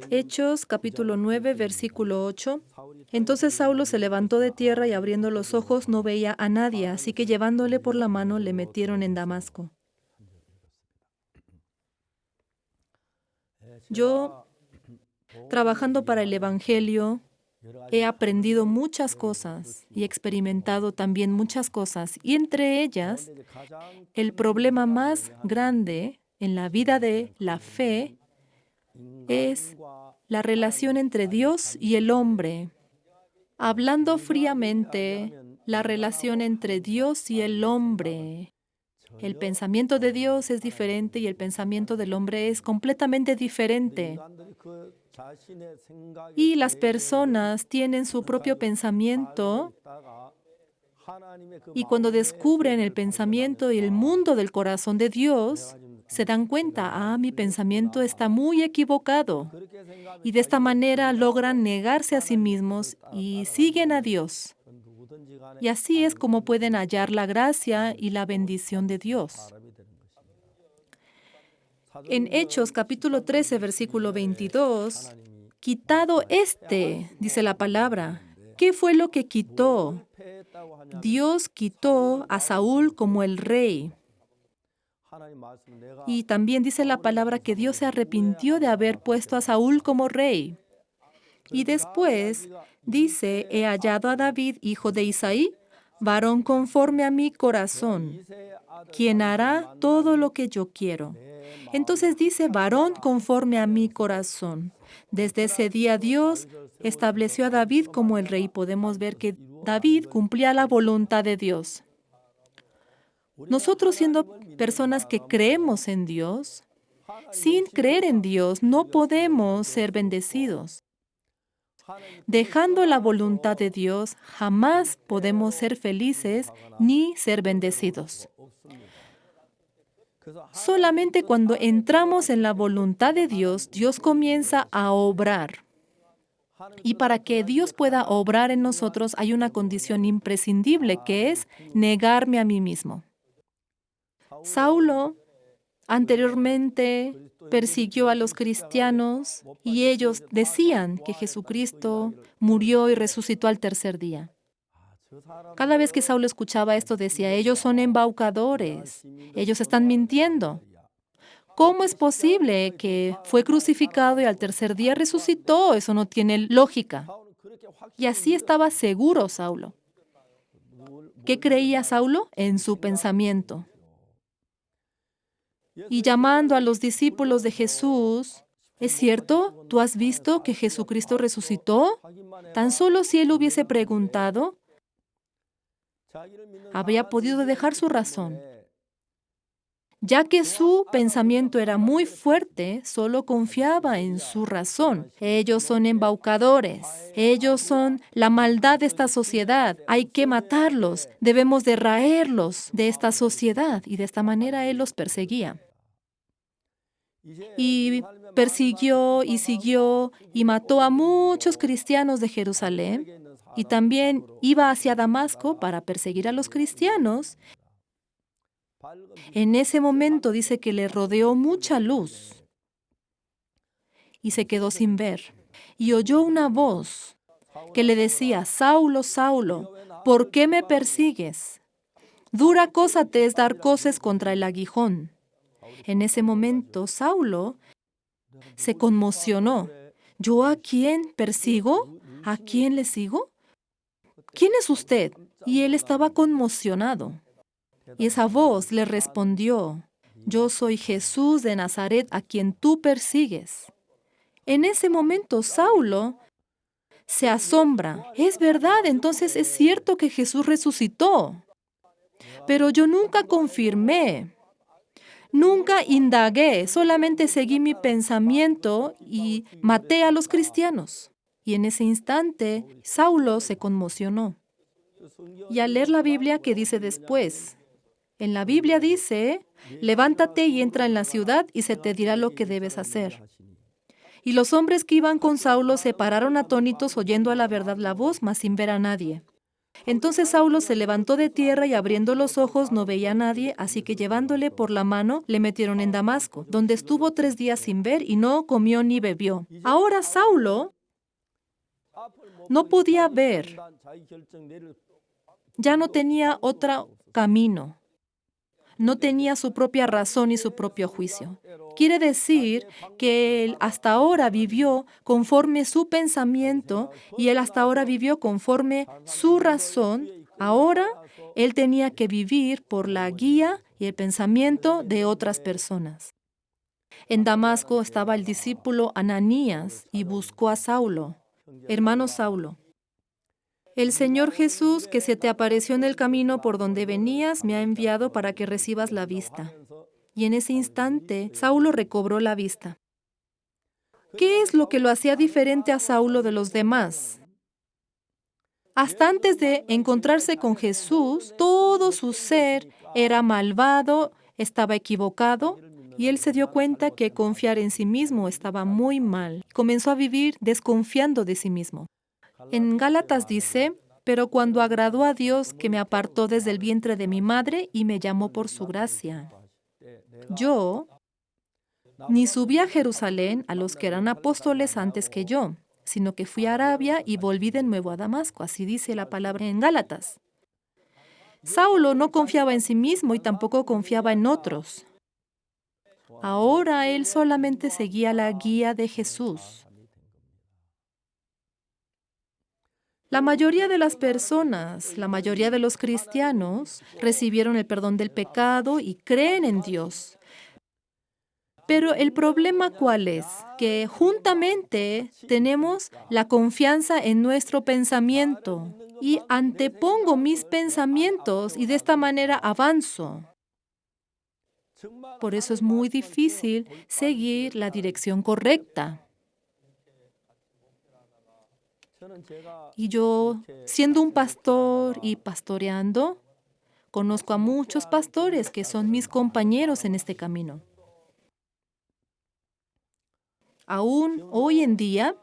Hechos, capítulo 9, versículo 8. Entonces Saulo se levantó de tierra y abriendo los ojos no veía a nadie, así que llevándole por la mano le metieron en Damasco. Yo, trabajando para el Evangelio, he aprendido muchas cosas y experimentado también muchas cosas, y entre ellas, el problema más grande en la vida de la fe es la relación entre Dios y el hombre. Hablando fríamente, la relación entre Dios y el hombre. El pensamiento de Dios es diferente y el pensamiento del hombre es completamente diferente. Y las personas tienen su propio pensamiento y cuando descubren el pensamiento y el mundo del corazón de Dios, se dan cuenta, mi pensamiento está muy equivocado. Y de esta manera logran negarse a sí mismos y siguen a Dios. Y así es como pueden hallar la gracia y la bendición de Dios. En Hechos capítulo 13, versículo 22, quitado dice la palabra. ¿Qué fue lo que quitó? Dios quitó a Saúl como el rey. Y también dice la palabra que Dios se arrepintió de haber puesto a Saúl como rey. Y después dice, he hallado a David, hijo de Isaí, varón conforme a mi corazón, quien hará todo lo que yo quiero. Entonces dice, varón conforme a mi corazón. Desde ese día Dios estableció a David como el rey. Podemos ver que David cumplía la voluntad de Dios. Nosotros siendo personas que creemos en Dios, sin creer en Dios no podemos ser bendecidos. Dejando la voluntad de Dios, jamás podemos ser felices ni ser bendecidos. Solamente cuando entramos en la voluntad de Dios, Dios comienza a obrar. Y para que Dios pueda obrar en nosotros hay una condición imprescindible, que es negarme a mí mismo. Saulo anteriormente persiguió a los cristianos y ellos decían que Jesucristo murió y resucitó al tercer día. Cada vez que Saulo escuchaba esto decía, ellos son embaucadores, ellos están mintiendo. ¿Cómo es posible que fue crucificado y al tercer día resucitó? Eso no tiene lógica. Y así estaba seguro Saulo. ¿Qué creía Saulo? En su pensamiento. Y llamando a los discípulos de Jesús, ¿es cierto? ¿Tú has visto que Jesucristo resucitó? Tan solo si él hubiese preguntado, habría podido dejar su razón. Ya que su pensamiento era muy fuerte, solo confiaba en su razón. Ellos son embaucadores, ellos son la maldad de esta sociedad. Hay que matarlos, debemos de raerlos de esta sociedad. Y de esta manera él los perseguía. Y persiguió y siguió y mató a muchos cristianos de Jerusalén. Y también iba hacia Damasco para perseguir a los cristianos. En ese momento dice que le rodeó mucha luz y se quedó sin ver. Y oyó una voz que le decía, Saulo, Saulo, ¿por qué me persigues? Dura cosa te es dar coces contra el aguijón. En ese momento, Saulo se conmocionó. ¿Yo a quién persigo? ¿A quién le sigo? ¿Quién es usted? Y él estaba conmocionado. Y esa voz le respondió, yo soy Jesús de Nazaret a quien tú persigues. En ese momento, Saulo se asombra. Es verdad, entonces es cierto que Jesús resucitó. Pero yo nunca confirmé. Nunca indagué, solamente seguí mi pensamiento y maté a los cristianos. Y en ese instante, Saulo se conmocionó. Y al leer la Biblia, ¿qué dice después? En la Biblia dice, levántate y entra en la ciudad y se te dirá lo que debes hacer. Y los hombres que iban con Saulo se pararon atónitos oyendo a la verdad la voz, mas sin ver a nadie. Entonces Saulo se levantó de tierra y abriendo los ojos no veía a nadie, así que llevándole por la mano le metieron en Damasco, donde estuvo 3 días sin ver y no comió ni bebió. Ahora Saulo no podía ver, ya no tenía otro camino, no tenía su propia razón y su propio juicio. Quiere decir que él hasta ahora vivió conforme su pensamiento y él hasta ahora vivió conforme su razón. Ahora él tenía que vivir por la guía y el pensamiento de otras personas. En Damasco estaba el discípulo Ananías y buscó a Saulo. Hermano Saulo, el Señor Jesús, que se te apareció en el camino por donde venías, me ha enviado para que recibas la vista. Y en ese instante, Saulo recobró la vista. ¿Qué es lo que lo hacía diferente a Saulo de los demás? Hasta antes de encontrarse con Jesús, todo su ser era malvado, estaba equivocado, y él se dio cuenta que confiar en sí mismo estaba muy mal. Comenzó a vivir desconfiando de sí mismo. En Gálatas dice, pero cuando agradó a Dios que me apartó desde el vientre de mi madre y me llamó por su gracia. Yo ni subí a Jerusalén a los que eran apóstoles antes que yo, sino que fui a Arabia y volví de nuevo a Damasco. Así dice la palabra en Gálatas. Saulo no confiaba en sí mismo y tampoco confiaba en otros. Ahora él solamente seguía la guía de Jesús. La mayoría de las personas, la mayoría de los cristianos, recibieron el perdón del pecado y creen en Dios. Pero el problema, ¿cuál es? Que juntamente tenemos la confianza en nuestro pensamiento y antepongo mis pensamientos y de esta manera avanzo. Por eso es muy difícil seguir la dirección correcta. Y yo, siendo un pastor y pastoreando, conozco a muchos pastores que son mis compañeros en este camino. Aún hoy en día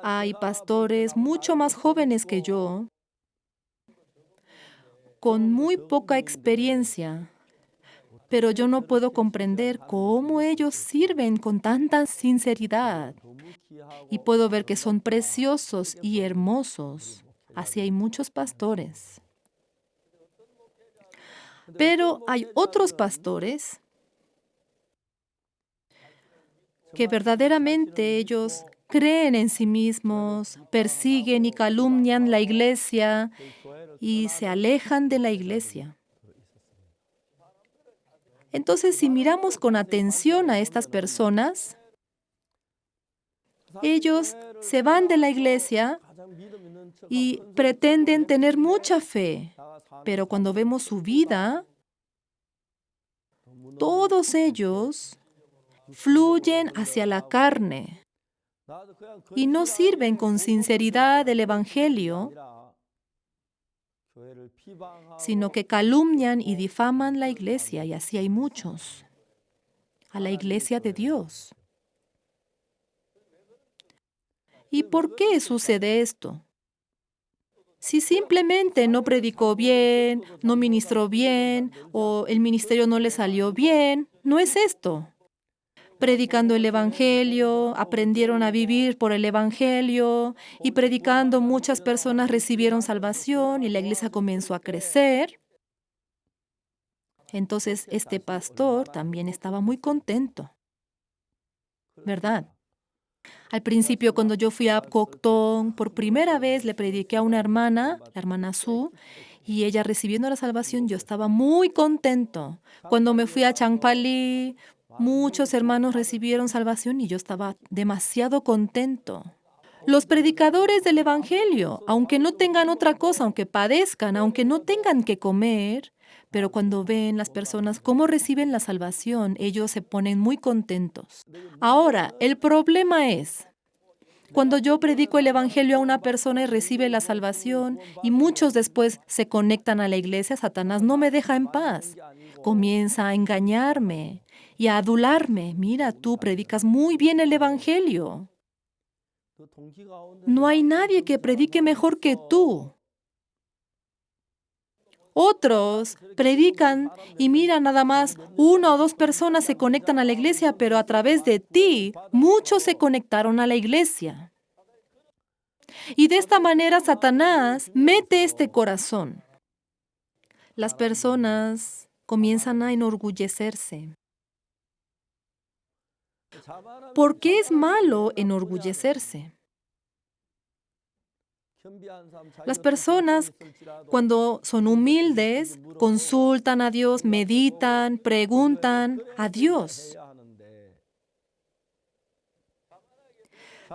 hay pastores mucho más jóvenes que yo, con muy poca experiencia, pero yo no puedo comprender cómo ellos sirven con tanta sinceridad. Y puedo ver que son preciosos y hermosos. Así hay muchos pastores. Pero hay otros pastores que verdaderamente ellos creen en sí mismos, persiguen y calumnian la iglesia y se alejan de la iglesia. Entonces, si miramos con atención a estas personas, ellos se van de la iglesia y pretenden tener mucha fe, pero cuando vemos su vida, todos ellos fluyen hacia la carne y no sirven con sinceridad del Evangelio, sino que calumnian y difaman la iglesia, y así hay muchos, a la iglesia de Dios. ¿Y por qué sucede esto? Si simplemente no predicó bien, no ministró bien, o el ministerio no le salió bien, no es esto. Predicando el Evangelio, aprendieron a vivir por el Evangelio, y predicando muchas personas recibieron salvación y la iglesia comenzó a crecer. Entonces este pastor también estaba muy contento, ¿verdad? Al principio, cuando yo fui a Coctón, por primera vez le prediqué a una hermana, la hermana Su, y ella recibiendo la salvación, yo estaba muy contento. Cuando me fui a Changpali, muchos hermanos recibieron salvación y yo estaba demasiado contento. Los predicadores del Evangelio, aunque no tengan otra cosa, aunque padezcan, aunque no tengan que comer, pero cuando ven las personas cómo reciben la salvación, ellos se ponen muy contentos. Ahora, el problema es, cuando yo predico el Evangelio a una persona y recibe la salvación y muchos después se conectan a la iglesia, Satanás no me deja en paz. Comienza a engañarme y a adularme. Mira, tú predicas muy bien el Evangelio. No hay nadie que predique mejor que tú. Otros predican y mira, nada más 1 o 2 personas se conectan a la iglesia, pero a través de ti, muchos se conectaron a la iglesia. Y de esta manera Satanás mete este corazón. Las personas comienzan a enorgullecerse. ¿Por qué es malo enorgullecerse? Las personas, cuando son humildes, consultan a Dios, meditan, preguntan a Dios.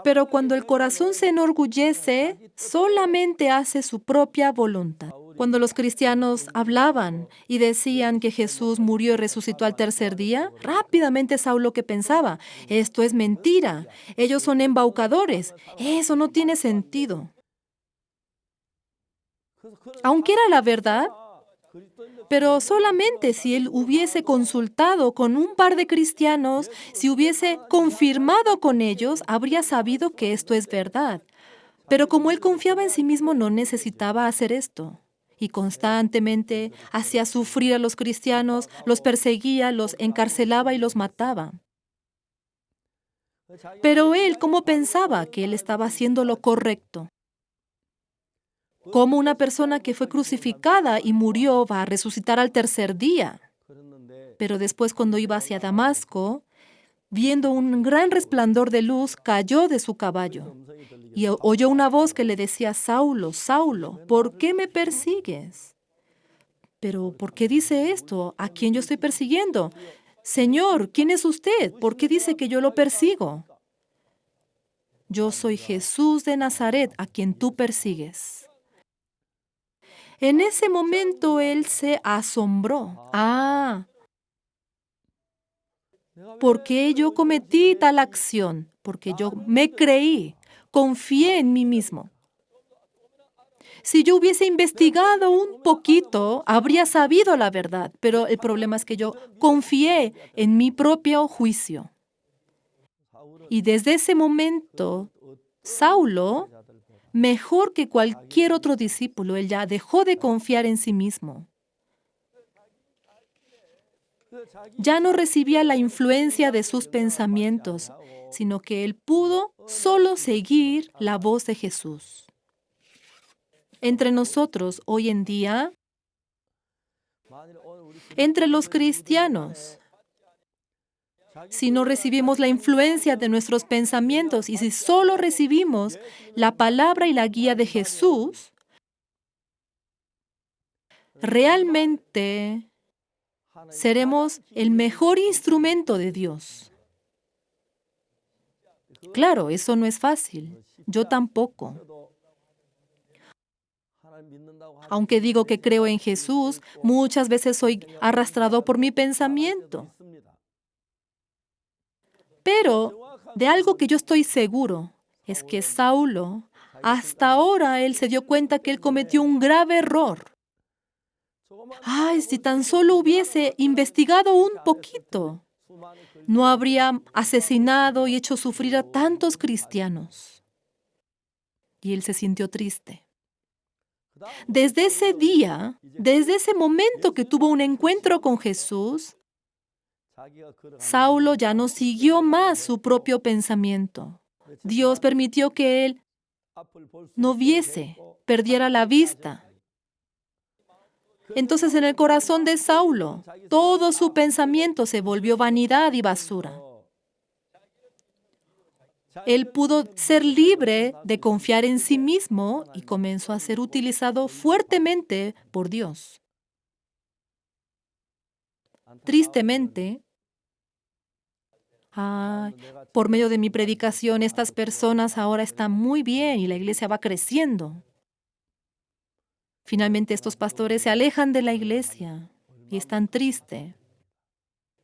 Pero cuando el corazón se enorgullece, solamente hace su propia voluntad. Cuando los cristianos hablaban y decían que Jesús murió y resucitó al tercer día, rápidamente Saulo que pensaba, esto es mentira, ellos son embaucadores, eso no tiene sentido. Aunque era la verdad, pero solamente si él hubiese consultado con un par de cristianos, si hubiese confirmado con ellos, habría sabido que esto es verdad. Pero como él confiaba en sí mismo, no necesitaba hacer esto. Y constantemente hacía sufrir a los cristianos, los perseguía, los encarcelaba y los mataba. Pero él, ¿cómo pensaba que él estaba haciendo lo correcto? ¿Cómo una persona que fue crucificada y murió va a resucitar al tercer día? Pero después, cuando iba hacia Damasco, viendo un gran resplandor de luz, cayó de su caballo y oyó una voz que le decía, Saulo, Saulo, ¿por qué me persigues? Pero, ¿por qué dice esto? ¿A quién yo estoy persiguiendo? Señor, ¿quién es usted? ¿Por qué dice que yo lo persigo? Yo soy Jesús de Nazaret, a quien tú persigues. En ese momento él se asombró. ¿Por qué yo cometí tal acción? Porque yo me creí, confié en mí mismo. Si yo hubiese investigado un poquito, habría sabido la verdad, pero el problema es que yo confié en mi propio juicio. Y desde ese momento, Saulo, mejor que cualquier otro discípulo, él ya dejó de confiar en sí mismo. Ya no recibía la influencia de sus pensamientos, sino que él pudo solo seguir la voz de Jesús. Entre nosotros hoy en día, entre los cristianos, si no recibimos la influencia de nuestros pensamientos y si solo recibimos la palabra y la guía de Jesús, realmente seremos el mejor instrumento de Dios. Claro, eso no es fácil. Yo tampoco. Aunque digo que creo en Jesús, muchas veces soy arrastrado por mi pensamiento. Pero de algo que yo estoy seguro es que Saulo, hasta ahora él se dio cuenta que él cometió un grave error. Ay, si tan solo hubiese investigado un poquito, no habría asesinado y hecho sufrir a tantos cristianos. Y él se sintió triste. Desde ese día, desde ese momento que tuvo un encuentro con Jesús, Saulo ya no siguió más su propio pensamiento. Dios permitió que él no viese, perdiera la vista. Entonces en el corazón de Saulo, todo su pensamiento se volvió vanidad y basura. Él pudo ser libre de confiar en sí mismo y comenzó a ser utilizado fuertemente por Dios. Tristemente, por medio de mi predicación, estas personas ahora están muy bien y la iglesia va creciendo. Finalmente, estos pastores se alejan de la iglesia y están tristes.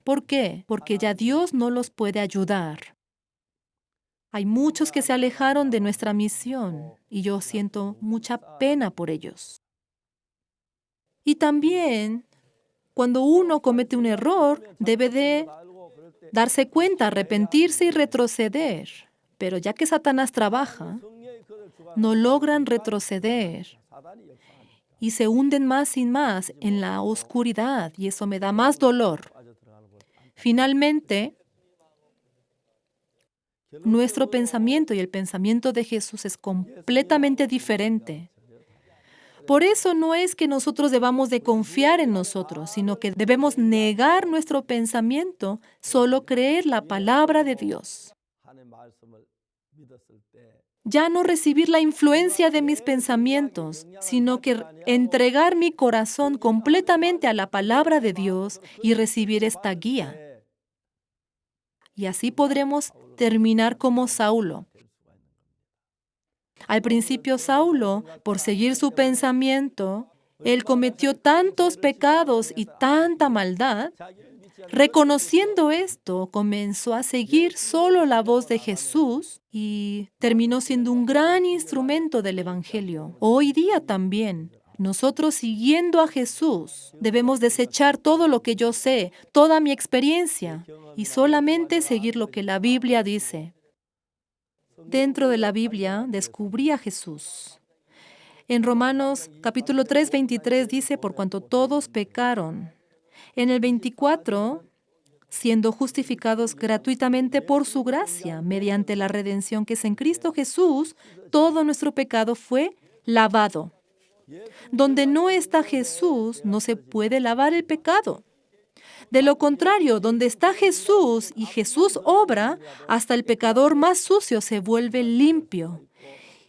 ¿Por qué? Porque ya Dios no los puede ayudar. Hay muchos que se alejaron de nuestra misión y yo siento mucha pena por ellos. Y también, cuando uno comete un error, debe de darse cuenta, arrepentirse y retroceder. Pero ya que Satanás trabaja, no logran retroceder. y se hunden más y más en la oscuridad y eso me da más dolor. Finalmente, nuestro pensamiento y el pensamiento de Jesús es completamente diferente. Por eso no es que nosotros debamos de confiar en nosotros, sino que debemos negar nuestro pensamiento, solo creer la palabra de Dios. Ya no recibir la influencia de mis pensamientos, sino que entregar mi corazón completamente a la palabra de Dios y recibir esta guía. Y así podremos terminar como Saulo. Al principio Saulo, por seguir su pensamiento, él cometió tantos pecados y tanta maldad. Reconociendo esto, comenzó a seguir solo la voz de Jesús y terminó siendo un gran instrumento del Evangelio. Hoy día también, nosotros siguiendo a Jesús, debemos desechar todo lo que yo sé, toda mi experiencia, y solamente seguir lo que la Biblia dice. Dentro de la Biblia descubrí a Jesús. En Romanos capítulo 3, 23 dice, por cuanto todos pecaron. En el 24, siendo justificados gratuitamente por su gracia, mediante la redención que es en Cristo Jesús, todo nuestro pecado fue lavado. Donde no está Jesús, no se puede lavar el pecado. De lo contrario, donde está Jesús y Jesús obra, hasta el pecador más sucio se vuelve limpio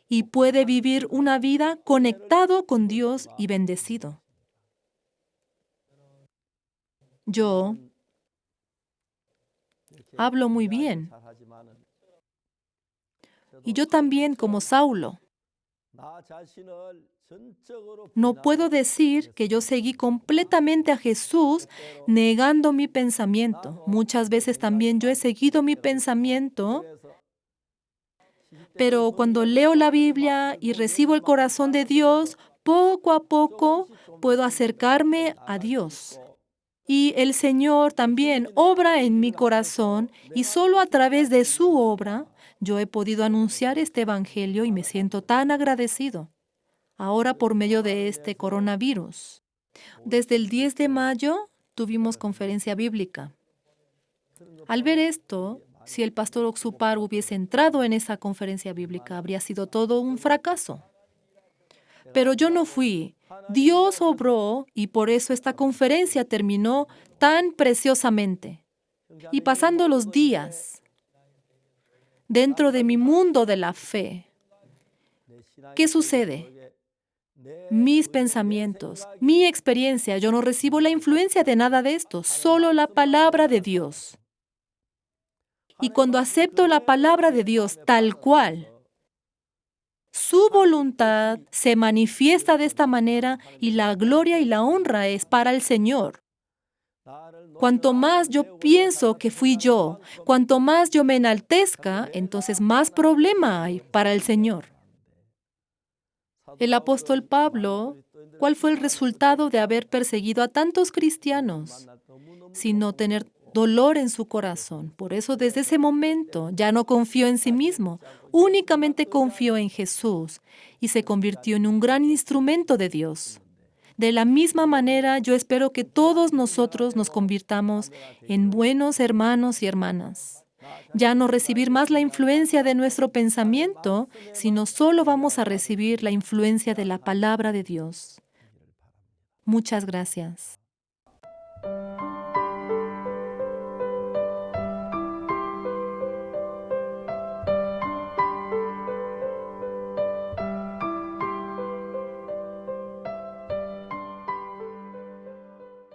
y puede vivir una vida conectado con Dios y bendecido. Yo hablo muy bien. Y yo también, como Saulo, no puedo decir que yo seguí completamente a Jesús negando mi pensamiento. Muchas veces también yo he seguido mi pensamiento, pero cuando leo la Biblia y recibo el corazón de Dios, poco a poco puedo acercarme a Dios. Y el Señor también obra en mi corazón y solo a través de su obra yo he podido anunciar este evangelio y me siento tan agradecido. Ahora por medio de este coronavirus. Desde el 10 de mayo tuvimos conferencia bíblica. Al ver esto, si el pastor Oxupar hubiese entrado en esa conferencia bíblica, habría sido todo un fracaso. Pero yo no fui. Dios obró y por eso esta conferencia terminó tan preciosamente. Y pasando los días, dentro de mi mundo de la fe, ¿qué sucede? Mis pensamientos, mi experiencia, yo no recibo la influencia de nada de esto, solo la palabra de Dios. Y cuando acepto la palabra de Dios tal cual, su voluntad se manifiesta de esta manera y la gloria y la honra es para el Señor. Cuanto más yo pienso que fui yo, cuanto más yo me enaltezca, entonces más problema hay para el Señor. El apóstol Pablo, ¿cuál fue el resultado de haber perseguido a tantos cristianos? Sino tener dolor en su corazón. Por eso desde ese momento ya no confió en sí mismo, únicamente confió en Jesús y se convirtió en un gran instrumento de Dios. De la misma manera, yo espero que todos nosotros nos convirtamos en buenos hermanos y hermanas. Ya no recibir más la influencia de nuestro pensamiento, sino solo vamos a recibir la influencia de la palabra de Dios. Muchas gracias.